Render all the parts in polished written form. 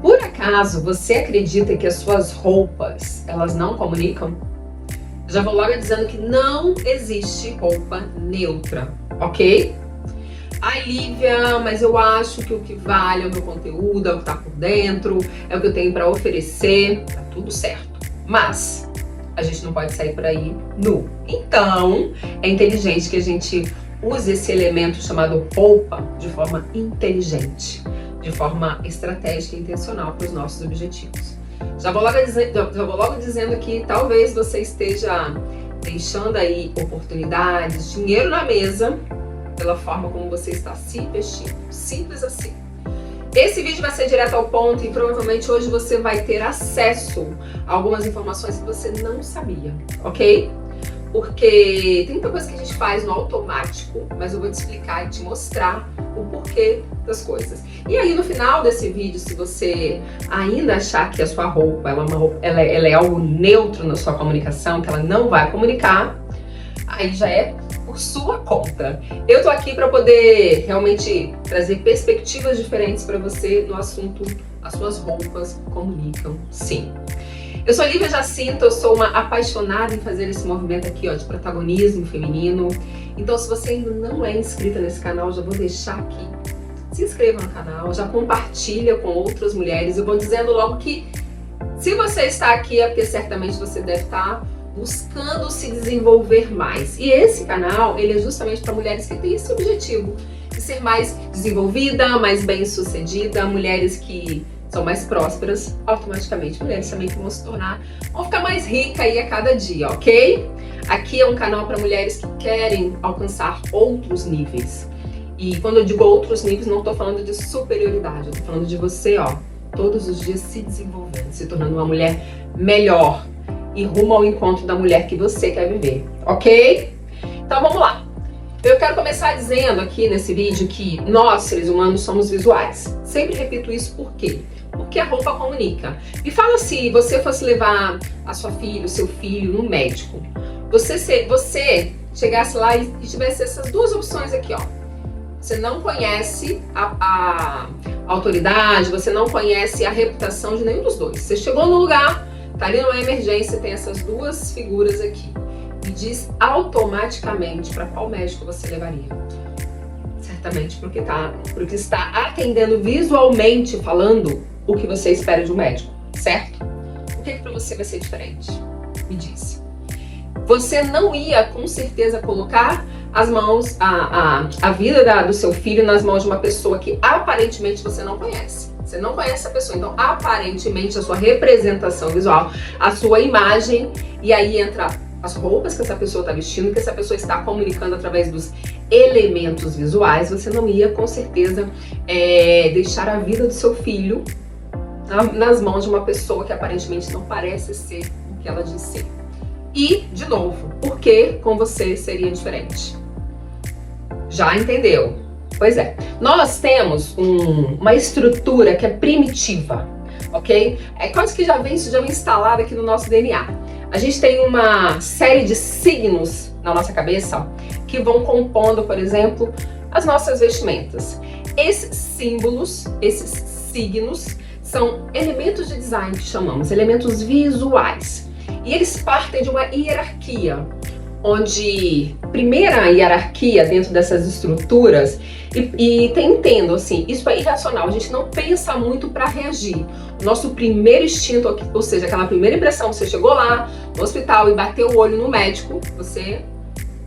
Por acaso você acredita que as suas roupas, elas não comunicam? Já vou logo dizendo que não existe roupa neutra, ok? Ai, Lívia, mas eu acho que o que vale é o meu conteúdo, é o que tá por dentro, é o que eu tenho pra oferecer, tá tudo certo. Mas a gente não pode sair por aí nu. Então, é inteligente que a gente use esse elemento chamado roupa de forma inteligente, de forma estratégica e intencional para os nossos objetivos. Já vou logo dizendo que talvez você esteja deixando aí oportunidades, dinheiro na mesa, pela forma como você está se vestindo. Simples assim. Esse vídeo vai ser direto ao ponto e provavelmente hoje você vai ter acesso a algumas informações que você não sabia, ok? Porque tem muita coisa que a gente faz no automático, mas eu vou te explicar e te mostrar o porquê das coisas. E aí no final desse vídeo, se você ainda achar que a sua roupa ela é algo neutro na sua comunicação, que ela não vai comunicar, aí já é por sua conta. Eu tô aqui para poder realmente trazer perspectivas diferentes para você no assunto as suas roupas comunicam, sim. Eu sou Lívia Jacinto, eu sou uma apaixonada em fazer esse movimento aqui, ó, de protagonismo feminino. Então, se você ainda não é inscrita nesse canal, já vou deixar aqui. Se inscreva no canal, já compartilha com outras mulheres. Eu vou dizendo logo que se você está aqui é porque certamente você deve estar buscando se desenvolver mais. E esse canal, ele é justamente para mulheres que têm esse objetivo de ser mais desenvolvida, mais bem-sucedida, mulheres que são mais prósperas, automaticamente mulheres também que vão ficar mais ricas aí a cada dia, ok? Aqui é um canal para mulheres que querem alcançar outros níveis. E quando eu digo outros níveis, não estou falando de superioridade, eu estou falando de você, ó, todos os dias se desenvolvendo, se tornando uma mulher melhor e rumo ao encontro da mulher que você quer viver, ok? Então vamos lá. Eu quero começar dizendo aqui nesse vídeo que nós, seres humanos, somos visuais. Sempre repito isso por quê? Porque a roupa comunica. Me fala se você fosse levar a sua filha, o seu filho no médico. Você chegasse lá e tivesse essas duas opções aqui, ó. Você não conhece a autoridade, você não conhece a reputação de nenhum dos dois. Você chegou no lugar, tá ali numa emergência, tem essas duas figuras aqui. Me diz automaticamente para qual médico você levaria. Certamente porque está atendendo visualmente falando o que você espera de um médico, certo? O que para você vai ser diferente? Me diz. Você não ia com certeza colocar as mãos, a vida do seu filho nas mãos de uma pessoa que aparentemente você não conhece. Você não conhece a pessoa, então aparentemente a sua representação visual, a sua imagem, e aí entra as roupas que essa pessoa está vestindo, que essa pessoa está comunicando através dos elementos visuais. Você não ia com certeza deixar a vida do seu filho nas mãos de uma pessoa que aparentemente não parece ser o que ela diz ser. E, de novo, por que com você seria diferente? Já entendeu? Pois é. Nós temos uma estrutura que é primitiva, ok? É quase que já vem instalada aqui no nosso DNA. A gente tem uma série de signos na nossa cabeça, ó, que vão compondo, por exemplo, as nossas vestimentas. Esses símbolos, esses signos, são elementos de design que chamamos, elementos visuais. E eles partem de uma hierarquia, onde primeira hierarquia dentro dessas estruturas, e entendo assim, isso é irracional, a gente não pensa muito para reagir. O nosso primeiro instinto, ou seja, aquela primeira impressão, você chegou lá no hospital e bateu o olho no médico, você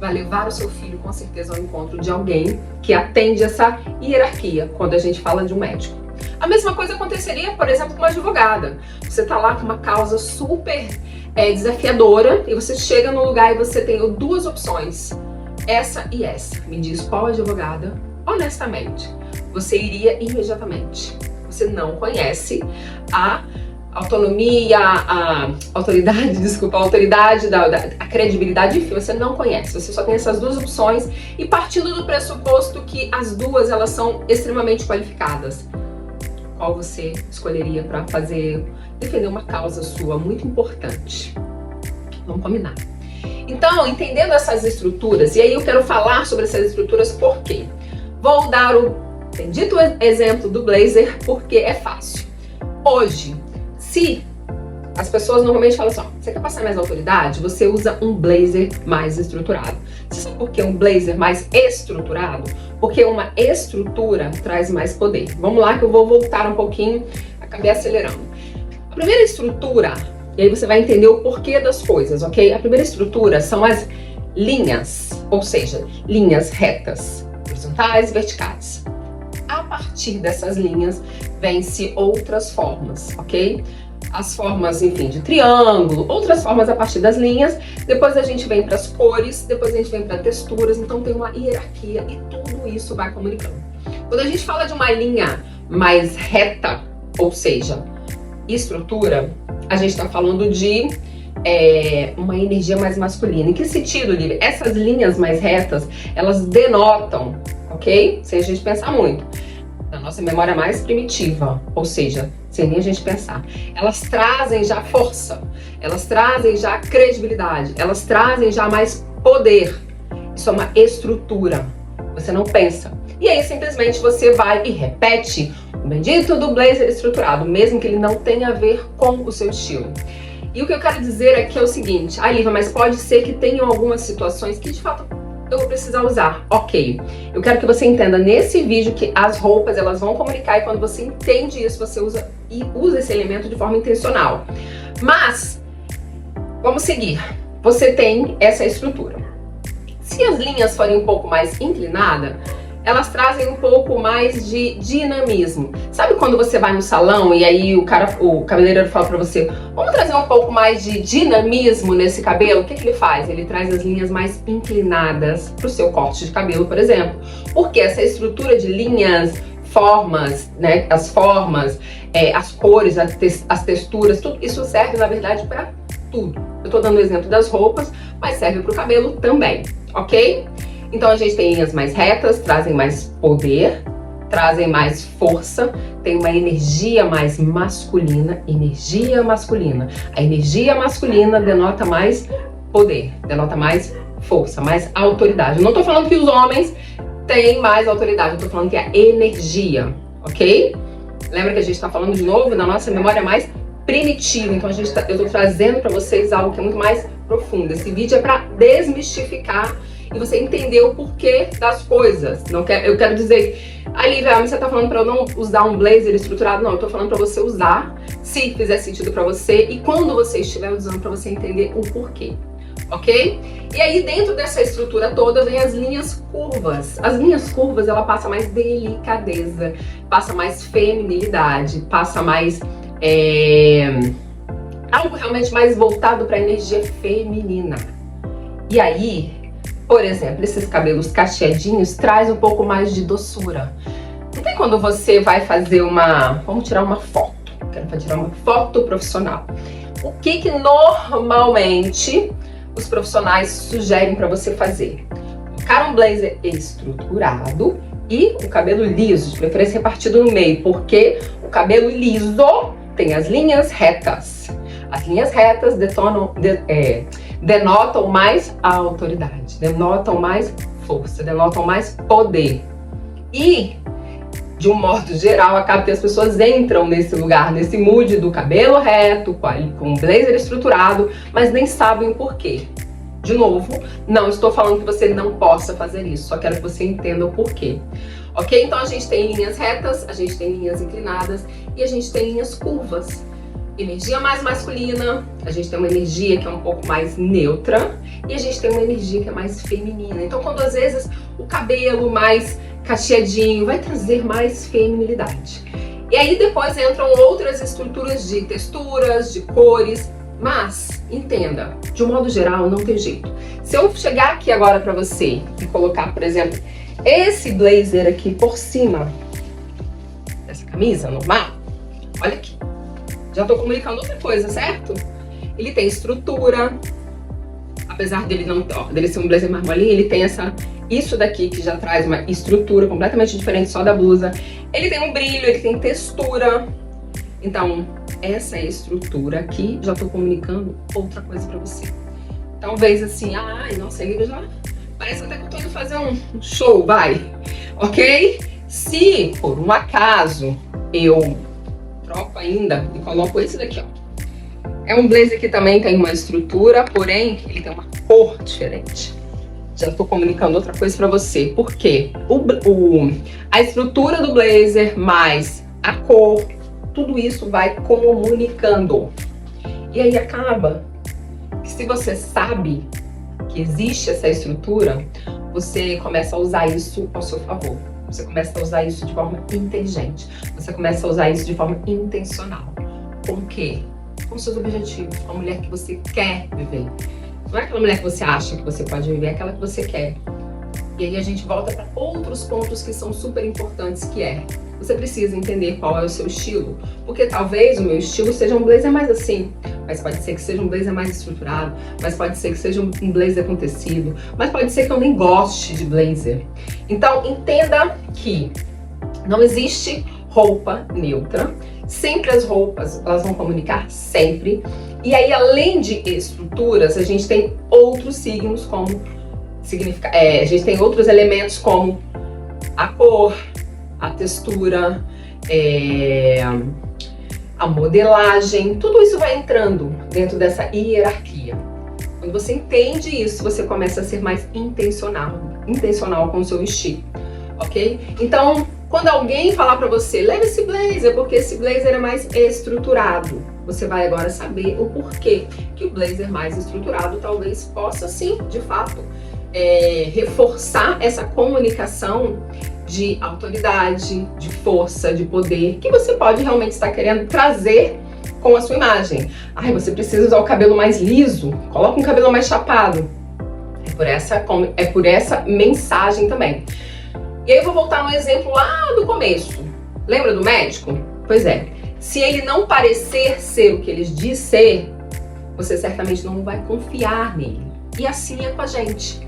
vai levar o seu filho com certeza ao encontro de alguém que atende essa hierarquia quando a gente fala de um médico. A mesma coisa aconteceria, por exemplo, com uma advogada. Você tá lá com uma causa super desafiadora e você chega no lugar e você tem duas opções, essa e essa. Me diz qual advogada, honestamente, você iria imediatamente. Você não conhece a autonomia, a autoridade, a credibilidade, enfim, você não conhece. Você só tem essas duas opções e partindo do pressuposto que as duas elas são extremamente qualificadas. Qual você escolheria para defender uma causa sua muito importante? Vamos combinar. Então, entendendo essas estruturas, e aí eu quero falar sobre essas estruturas por quê? Vou dar o bendito exemplo do blazer porque é fácil. Hoje, se as pessoas normalmente falam assim, ó, você quer passar mais autoridade? Você usa um blazer mais estruturado. Você sabe por que um blazer mais estruturado? Porque uma estrutura traz mais poder. Vamos lá que eu vou voltar um pouquinho, acabei acelerando. A primeira estrutura, e aí você vai entender o porquê das coisas, ok? A primeira estrutura são as linhas, ou seja, linhas retas, horizontais e verticais. A partir dessas linhas, vêm-se outras formas, ok? As formas, enfim, de triângulo, outras formas a partir das linhas. Depois a gente vem para as cores, depois a gente vem para texturas. Então tem uma hierarquia e tudo isso vai comunicando. Quando a gente fala de uma linha mais reta, ou seja, estrutura, a gente está falando de uma energia mais masculina. Em que sentido, Lívia? Essas linhas mais retas, elas denotam, ok? Sem a gente pensar muito. Na nossa memória mais primitiva, ou seja, sem nem a gente pensar. Elas trazem já força, elas trazem já credibilidade, elas trazem já mais poder. Isso é uma estrutura. Você não pensa. E aí simplesmente você vai e repete o bendito do blazer estruturado, mesmo que ele não tenha a ver com o seu estilo. E o que eu quero dizer aqui é o seguinte, Lívia, mas pode ser que tenham algumas situações que de fato eu vou precisar usar. Ok, eu quero que você entenda nesse vídeo que as roupas elas vão comunicar e quando você entende isso, você usa esse elemento de forma intencional. Mas, vamos seguir. Você tem essa estrutura. Se as linhas forem um pouco mais inclinadas, elas trazem um pouco mais de dinamismo. Sabe quando você vai no salão e aí o cabeleireiro fala pra você, vamos trazer um pouco mais de dinamismo nesse cabelo? O que ele faz? Ele traz as linhas mais inclinadas pro seu corte de cabelo, por exemplo. Porque essa estrutura de linhas, formas, né, as formas, as cores, as texturas, tudo isso serve, na verdade, para tudo. Eu tô dando o exemplo das roupas, mas serve pro cabelo também, ok? Então a gente tem linhas mais retas, trazem mais poder, trazem mais força, tem uma energia mais masculina, energia masculina. A energia masculina denota mais poder, denota mais força, mais autoridade. Eu não tô falando que os homens têm mais autoridade, eu tô falando que é a energia, ok? Lembra que a gente tá falando de novo da nossa memória mais primitiva, então eu tô trazendo para vocês algo que é muito mais profundo. Esse vídeo é para desmistificar e você entender o porquê das coisas. Eu quero dizer, Lívia, você tá falando pra eu não usar um blazer estruturado? Não, eu tô falando pra você usar, se fizer sentido pra você, e quando você estiver usando, pra você entender o porquê, ok? E aí, dentro dessa estrutura toda, vem as linhas curvas. As linhas curvas, ela passa mais delicadeza, passa mais feminilidade, passa mais... algo realmente mais voltado pra energia feminina. E aí... Por exemplo, esses cabelos cacheadinhos traz um pouco mais de doçura. Não tem quando você vai fazer vamos tirar uma foto. Quero tirar uma foto profissional. O que normalmente os profissionais sugerem para você fazer? Colocar um blazer estruturado e o cabelo liso, de preferência repartido no meio, porque o cabelo liso tem as linhas retas. As linhas retas denotam mais autoridade, denotam mais força, denotam mais poder. E, de um modo geral, acaba que as pessoas entram nesse lugar, nesse mood do cabelo reto, com blazer estruturado, mas nem sabem o porquê. De novo, não estou falando que você não possa fazer isso, só quero que você entenda o porquê. Ok? Então a gente tem linhas retas, a gente tem linhas inclinadas e a gente tem linhas curvas. Energia mais masculina, a gente tem uma energia que é um pouco mais neutra e a gente tem uma energia que é mais feminina. Então, quando às vezes o cabelo mais cacheadinho vai trazer mais feminilidade. E aí depois entram outras estruturas de texturas, de cores, mas entenda, de um modo geral não tem jeito. Se eu chegar aqui agora pra você e colocar, por exemplo, esse blazer aqui por cima dessa camisa normal, olha aqui. Já tô comunicando outra coisa, certo? Ele tem estrutura, apesar dele dele ser um blazer marmolinho, ele tem isso daqui que já traz uma estrutura completamente diferente só da blusa. Ele tem um brilho, ele tem textura. Então, essa estrutura aqui, já tô comunicando outra coisa pra você. Talvez assim, ai, nossa, ele já parece até que eu tô indo fazer um show, vai, ok? Se, por um acaso, eu troco ainda e coloco esse daqui, ó. É um blazer que também tem uma estrutura, porém ele tem uma cor diferente. Já tô comunicando outra coisa pra você. Por quê? A estrutura do blazer mais a cor, tudo isso vai comunicando. E aí acaba que, se você sabe que existe essa estrutura, você começa a usar isso ao seu favor. Você começa a usar isso de forma inteligente. Você começa a usar isso de forma intencional. Com o quê? Com seus objetivos, com a mulher que você quer viver. Não é aquela mulher que você acha que você pode viver, é aquela que você quer. E aí a gente volta para outros pontos que são super importantes, que é: você precisa entender qual é o seu estilo. Porque talvez o meu estilo seja um blazer mais assim, mas pode ser que seja um blazer mais estruturado, mas pode ser que seja um blazer com tecido, mas pode ser que eu nem goste de blazer. Então entenda que não existe roupa neutra. Sempre as roupas, elas vão comunicar sempre. E aí, além de estruturas, a gente tem outros signos como a gente tem outros elementos como a cor, a textura, a modelagem. Tudo isso vai entrando dentro dessa hierarquia. Quando você entende isso, você começa a ser mais intencional com o seu estilo, ok? Então, quando alguém falar pra você, leve esse blazer, porque esse blazer é mais estruturado, você vai agora saber o porquê que o blazer mais estruturado talvez possa, sim, de fato, reforçar essa comunicação de autoridade, de força, de poder, que você pode realmente estar querendo trazer com a sua imagem. Ai, você precisa usar o cabelo mais liso, coloca um cabelo mais chapado. É por essa mensagem também. E aí eu vou voltar no exemplo lá do começo. Lembra do médico? Pois é. Se ele não parecer ser o que ele diz ser, você certamente não vai confiar nele. E assim é com a gente.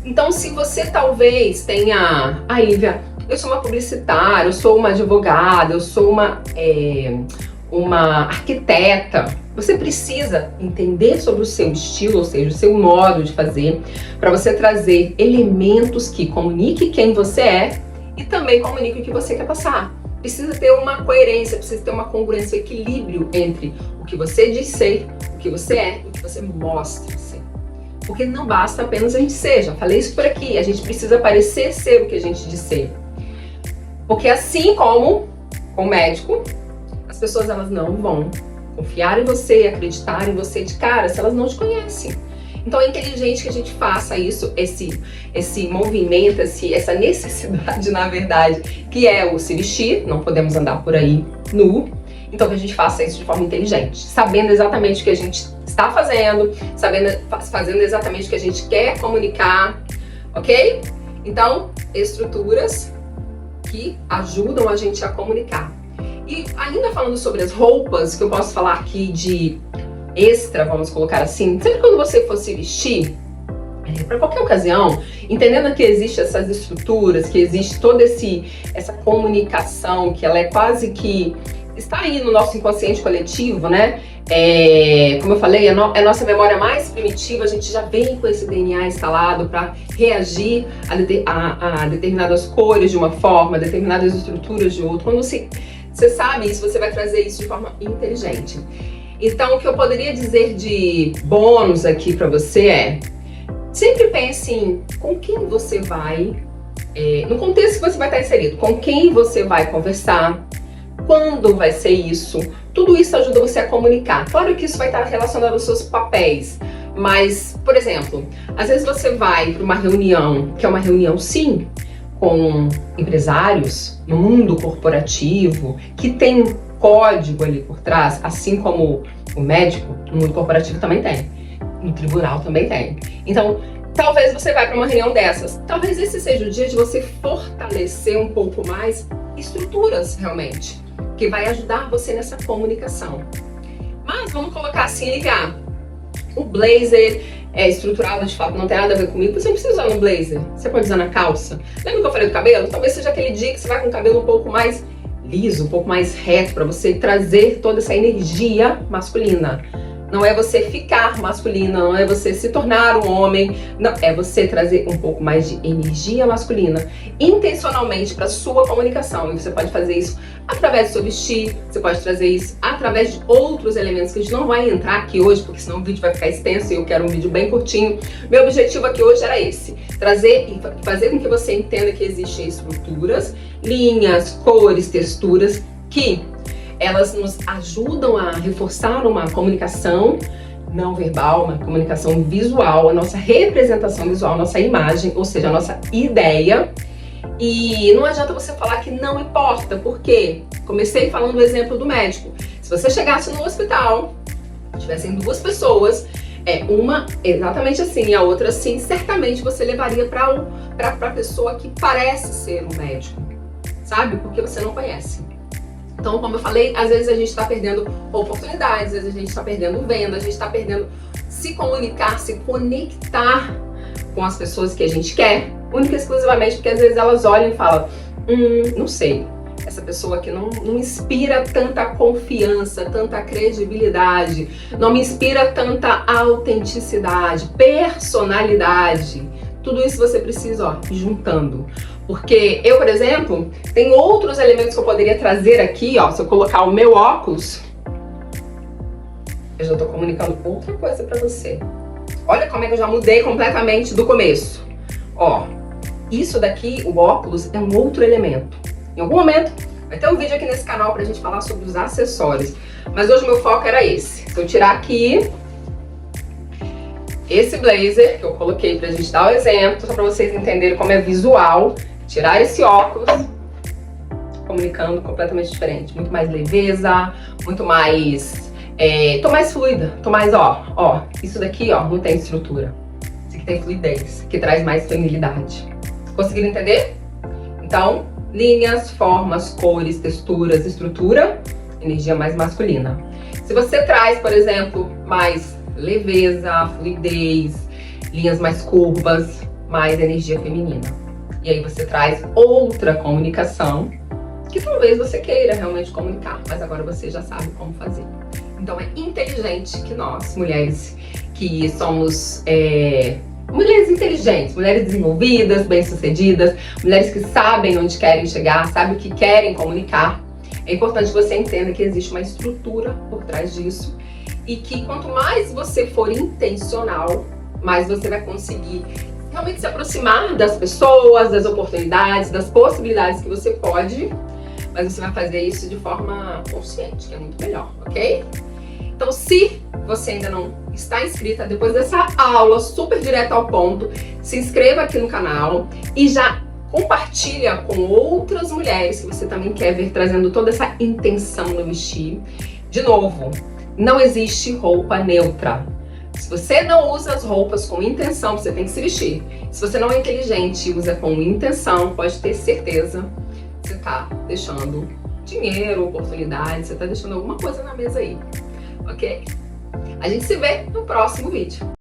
Então, se você talvez tenha... Lívia, eu sou uma publicitária, eu sou uma advogada, eu sou uma arquiteta. Você precisa entender sobre o seu estilo, ou seja, o seu modo de fazer, para você trazer elementos que comuniquem quem você é e também comuniquem o que você quer passar. Precisa ter uma coerência, precisa ter uma congruência, um equilíbrio entre o que você diz ser, o que você é e o que você mostra ser. Porque não basta apenas a gente ser, já falei isso por aqui, a gente precisa parecer ser o que a gente diz ser. Porque assim como com o médico, as pessoas elas não vão confiar em você, acreditar em você de cara se elas não te conhecem. Então é inteligente que a gente faça isso, esse movimento, essa necessidade, na verdade, que é o se vestir. Não podemos andar por aí nu. Então que a gente faça isso de forma inteligente, sabendo exatamente o que a gente está fazendo, fazendo exatamente o que a gente quer comunicar, ok? Então, estruturas que ajudam a gente a comunicar. E ainda falando sobre as roupas, que eu posso falar aqui de extra, vamos colocar assim, sempre quando você for se vestir, para qualquer ocasião, entendendo que existe essas estruturas, que existe toda essa comunicação, que ela é quase que está aí no nosso inconsciente coletivo, né? Como eu falei, a nossa memória mais primitiva, a gente já vem com esse DNA instalado para reagir a determinadas cores de uma forma, determinadas estruturas de outra. Quando você sabe isso, você vai trazer isso de forma inteligente. Então, o que eu poderia dizer de bônus aqui para você é: sempre pense em com quem você vai, no contexto que você vai estar inserido, com quem você vai conversar, quando vai ser isso. Tudo isso ajuda você a comunicar. Claro que isso vai estar relacionado aos seus papéis, mas, por exemplo, às vezes você vai para uma reunião, que é uma reunião, sim, com empresários no mundo corporativo, que tem um código ali por trás, assim como o médico no mundo corporativo também tem, no tribunal também tem. Então, talvez você vá para uma reunião dessas. Talvez esse seja o dia de você fortalecer um pouco mais estruturas, realmente, que vai ajudar você nessa comunicação. Mas vamos colocar assim, ligar. O blazer é estruturado, de fato, não tem nada a ver comigo. Você não precisa usar no blazer, você pode usar na calça. Lembra que eu falei do cabelo? Talvez seja aquele dia que você vai com o cabelo um pouco mais liso, um pouco mais reto, para você trazer toda essa energia masculina. Não é você ficar masculina, não é você se tornar um homem, não, é você trazer um pouco mais de energia masculina intencionalmente para sua comunicação. E você pode fazer isso através do seu vestir, você pode trazer isso através de outros elementos que a gente não vai entrar aqui hoje, porque senão o vídeo vai ficar extenso e eu quero um vídeo bem curtinho. Meu objetivo aqui hoje era esse, trazer e fazer com que você entenda que existem estruturas, linhas, cores, texturas, que elas nos ajudam a reforçar uma comunicação não verbal, uma comunicação visual, a nossa representação visual, a nossa imagem, ou seja, a nossa ideia. E não adianta você falar que não importa, porque comecei falando do exemplo do médico. Se você chegasse no hospital, tivessem duas pessoas, uma exatamente assim e a outra assim, certamente você levaria para a pessoa que parece ser um médico, sabe? Porque você não conhece. Então, como eu falei, às vezes a gente está perdendo oportunidades, às vezes a gente está perdendo venda, a gente está perdendo se comunicar, se conectar com as pessoas que a gente quer, única e exclusivamente porque às vezes elas olham e falam, não sei, essa pessoa aqui não inspira tanta confiança, tanta credibilidade, não me inspira tanta autenticidade, personalidade. Tudo isso você precisa, ir juntando. Porque eu, por exemplo, tem outros elementos que eu poderia trazer aqui, se eu colocar o meu óculos, eu já tô comunicando outra coisa pra você. Olha como é que eu já mudei completamente do começo. Isso daqui, o óculos, é um outro elemento. Em algum momento, vai ter um vídeo aqui nesse canal pra gente falar sobre os acessórios. Mas hoje o meu foco era esse. Se eu tirar aqui esse blazer, que eu coloquei pra gente dar o exemplo, só pra vocês entenderem como é visual, tirar esse óculos, comunicando completamente diferente. Muito mais leveza, muito mais... tô mais fluida, tô mais, isso daqui, não tem estrutura. Isso aqui tem fluidez, que traz mais feminilidade. Conseguiram entender? Então, linhas, formas, cores, texturas, estrutura, energia mais masculina. Se você traz, por exemplo, mais leveza, fluidez, linhas mais curvas, mais energia feminina. E aí você traz outra comunicação que talvez você queira realmente comunicar, mas agora você já sabe como fazer. Então é inteligente que nós, mulheres que somos mulheres inteligentes, mulheres desenvolvidas, bem-sucedidas, mulheres que sabem onde querem chegar, sabem o que querem comunicar, é importante que você entenda que existe uma estrutura por trás disso e que quanto mais você for intencional, mais você vai conseguir realmente se aproximar das pessoas, das oportunidades, das possibilidades que você pode, mas você vai fazer isso de forma consciente, que é muito melhor, ok? Então, se você ainda não está inscrita, depois dessa aula super direta ao ponto, se inscreva aqui no canal e já compartilha com outras mulheres que você também quer ver trazendo toda essa intenção no vestir. De novo, não existe roupa neutra. Se você não usa as roupas com intenção, você tem que se vestir. Se você não é inteligente e usa com intenção, pode ter certeza que você está deixando dinheiro, oportunidade, você está deixando alguma coisa na mesa aí, ok? A gente se vê no próximo vídeo.